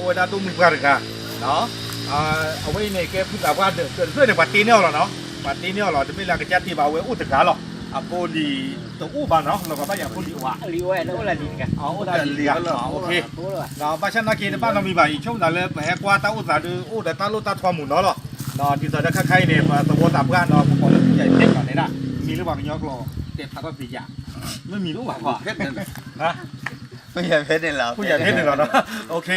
วดาตุ้มกันกันเนาะเอาไว้ในแกพูดแบบว่าเดินเพื่อนในปาร์ตี้เนี่ยหรอเนาะปาร์ตี้เนี่ยหรอจะไม่ลากระจายที่บ่าวเวอุตกาหรอโพลีตัวอู้บ้านเนาะเราก็บ้านอย่างโพลีวะลีวะนั่นอะไรลีกันอ๋ออุตลีอ่ะโอเคเราบ้านฉันนักเรียนบ้านเรามีบ่ายช่วงนั้นเลยแหกว่าตาอุตสาห์ดูอุตตาลุตาทวามุนเนาะหรอเนาะที่จะได้ค่ายเนี่ยมาตัวตาบ้านเนาะพวกคนใหญ่เล็กก่อนเลยนะมีหรือเปล่ากันยอกรอเต็มทับปีอย่างไม่มีรู้ว่าเพชรเนี่ยนะผู้ใหญ่เพชรเนี่ยเราผู้ใหญ่เพชรเนี่ยเราเนาะโอเค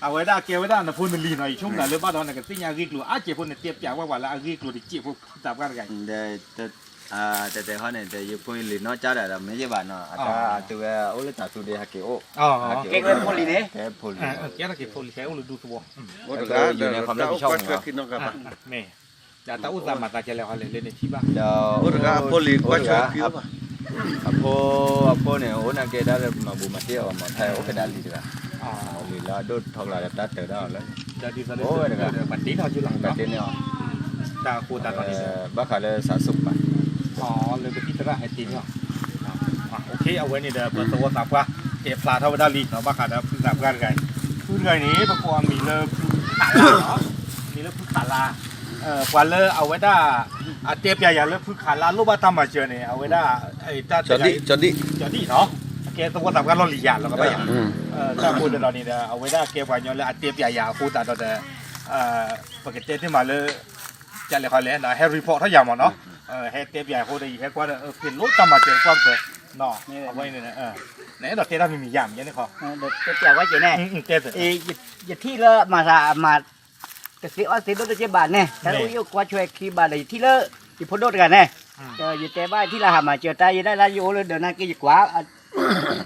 เอาไว้ได้เกี่ยวไว้ได้นะพูดมันลีหน่อยช่วงนั้นเลยบ้านเราเนี่ยก็ติ้งยารีกลัวอาเจ็บพูดเนี่ยเจ็บอย่างว่าแล้วอารีกลัวดิเจ็บพวกตาบ้านกันแต่เขาเนี่ยแต่ยุคนี้ลีนอจ้าแต่ไม่ใช่บ้านเนาะแต่ตัวโอ้เลยตัดตัวเดียฮักเกโอเก่งเลยโพลีเนี่ยแกโพลีแกนักเก็บโพลีแกอุลุดูตัวอยู่ในความรับผิดชอบของเราเนี่ยจะตาอุตสาห์มาตาเจริญเขาเลยเล่นในที่บ้านเดี๋ยวโพลีก็ชอบคิวป่ะโพเนี่ยโอ้นักเก็ตได้มาบูมาเที่ยวมาไทยโอเคได้ลีด้วยลีแล้วดูทองลายตัดเตอร์ได้แล้วจะดีสุดเลยปัดตีเขาจุลังปัดตีเนี่ยตาคูตาตอนนี้บ้าขาเลยสะสมป่ะเลยไปที่ตลาดไอติมเนาะโอเคเอาไว้นี่เดี๋ยวเปิดตัวสับว่าเก็บปลาเท่าได้ลีเนาะบ้าขาเดี๋ยวพึ่งสับกันไงพึ่งไงนี้ประกอบมีเลิฟขาลาเนาะมีเลิฟพึ่งขาลากว่าเลิฟเอาไว้ได้เจ็บใหญ่ๆเลิฟพึ่งขาลาลูกบ้าตามมาเจอเนี่ยเอาไว้ได้ไอ้ตาจอดีเนาะเก็บตัวสับกันเราหลีหยาดเราก็ไม่อย่างถ้าพูดเดี๋ยวนี้เดี๋ยวเอาไว้ได้เก็บไว้ย้อนเลยเจ็บใหญ่ๆคู่ตาตัวเดี๋ยวปกติที่มาเลยจะเลยเขาเลยนะแฮร์รี่พอตเท่าอย่างมั้งเนาะแฮร์เต็มใหญ่โคตรดีแฮร์กว่าเป็นรถตามมาเจอความเจอเนาะเอาไว้เนี่ยเนี่ยดอกเตต้ามีอย่างนี้นี่เขาเด็กเจ้าไว้เจเนี่ยเจ๊เอย่าที่เลอะมาแต่สิว่าสิรถเจ็บบาทเนี่ยแต่อุ้ยกว่าช่วยขี่บาทเลยที่เลอะที่พ้นรถกันเนี่ยอย่าเตะบ้านที่เราหามาเจอตายได้ละโยเลยเดี๋ยวนั้นก็ยิ่งกว่า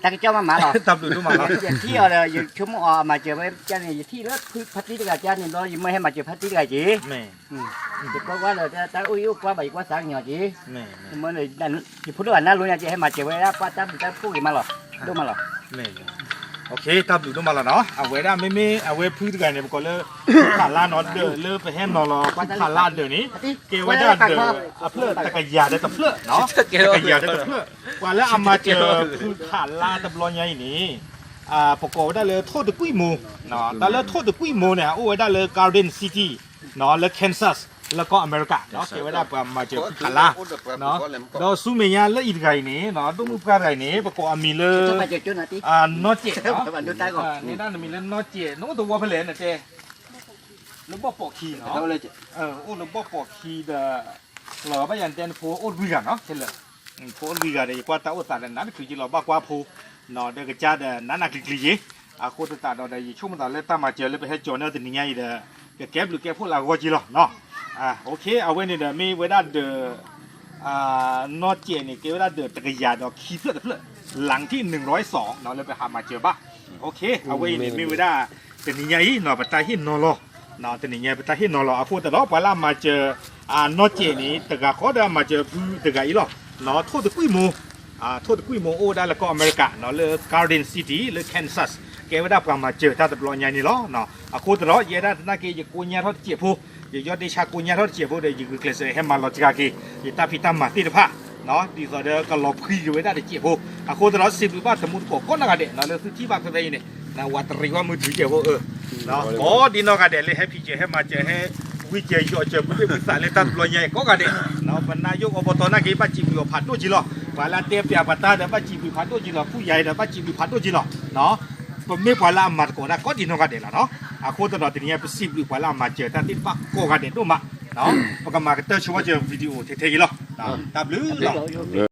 ตาเจ้ามาหมาหรอทำดูดูมาหรออย่าที่อะไรอย่าชุ่มอมาเจอไม่เจ้าเนี่ยอย่าที่เลอะคือพัดที่กับเจ้าเนี่ยเรายังไม่ให้มาเจอพัดที่กับจีไม่จะก็ว่าเลยตาอุ้ยกว่าใบกว่าสังหน่อยจีเมื่อเลยนั่นที่พูดว่าน่ารู้เนี่ยจะให้มาเจอไว้แล้วป้าจ้าป้าพูดกี่มาหรอดูมาหรอไม่โอเคทำดูดูมาแล้วเนาะเอาไว้ได้ไม่เอาไว้พูดกันเนี่ยก็เลยขาลาเนาะเดือเลิกไปแห้งนอนรอขาลาเดี๋ยวนี้เกี่ยวไว้ได้เดือเพื่อตะกยาได้ตะเพื่อเนาะตะกยาได้ตะเพื่อกว่าแล้วเอามาเจอคือขาลาตะบลอยใหญ่นี่ประกอบได้เลยโทษตะกุ้ยมูเนาะแต่แล้วโทษตะกุ้ยมูเนี่ยโอ้ได้เลยการ์เดนซิตี้เนาะแล้วแคนซัสแล้วก็อเมริกาเนาะเกี่ยวไว้ได้มาเจอขาลาเนาะเราสู้เมียแล้วอีกไงนี่เนาะต้องมุกอะไรนี่ประกอบมีเลยนอเจเนาะนี่ด้านมีเลยนอเจน้องตัววัวเพลนนะเจแล้วบ่ปอกขี้เนาะโอ้แล้วบ่ปอกขี้เด้อหล่อไปยันเต้นโฟโอ้วีกันเนาะเช่นเลยโฟวีกันเลยกว่าตาอุตส่าห์นั้นคือจีเราบ้ากว่าโฟเนาะเด็กจ้าเด้อนั่นนักลิลิโคตรตาเราได้ช่วงมันตอนเล่นตามมาเจอเลยไปให้โจนเนอร์ตัวนี้ไงเด้อแก็บหรือแก็บพวกเราก็จีหรอเนาะโอเคเอาไว้เนี่ยเดี๋ยวมีเวลาเดือนอเจนี่เกี่ยวกับเดือตะกยาดอกขี้เพื่อหลังที่102เนาะเลยไปหามาเจอบ้าโอเคเอาไว้เนี่ยมีเวลาตัวนี้ไงเนาะปัตตาหินนอรอเนาะตัวนี้ไงปัตตาหินนอรอพูดแต่เราไปละมาเจอนอเจนี่ตะกาเขาเดินมาเจอตะกาอีหรอเนาะโทษตะกุ้ยโมโทษตะกุ้ยโมโอ้ได้แล้วก็อเมริกาเนาะเลยการ์เดนซิตี้เลยแคนซัสเกี่ยวกับการมาเจอถ้าตะบลอยใหญ่นี่หรอเนาะพูดแต่เราเยอะได้น่าเกี่ยวกับกุญแจทอดเจี๊ยบผู้ยอดได้ชากุญแจทอดเจี๊ยบผู้ได้ยิงคือเคลเซให้มาลอจิกากีตาพิตามาตีเดพ้าเนาะดีสุดเด้อก็หลบขี้อยู่ไว้ได้เจี๊ยบผู้พูดแต่เรา10หรือว่าสมุนก็นักเด็กเนาะเลยซื้อที่บ้านตัวเองเนี่ยนะวัดรีว่ามือถือเจี๊ยบผู้เนาะโอ้ดีนอกกันเด็กเลยให้พี่เจให้มาเจอให้วิจัยยอดเจอไม่ได้ภาษาเลยตัดลอยใหญ่ก็กันเด็กเนาะบรรณายกอบตนักกีฬาจีบีผัดตัวจีหรอเวลาเตะเปียบัตตาเดี๋ยวจีบีผัดตัวจีหรอผู้ใหญ่เดี๋ยวจีบีผัดตัวจีหรอเนาะผมไม่พอละมาก่อนนะก็ดีนอกกันเด็กแล้วเนาะโคตรตอนนี้เป็น10หรือพอละมาเจอแต่ที่ปักก็กันเด็กด้วยมาเนาะพอกันมาก็เตอร์ชัวร์เจอวิดีโอเท่ๆหรอตามลือหรอ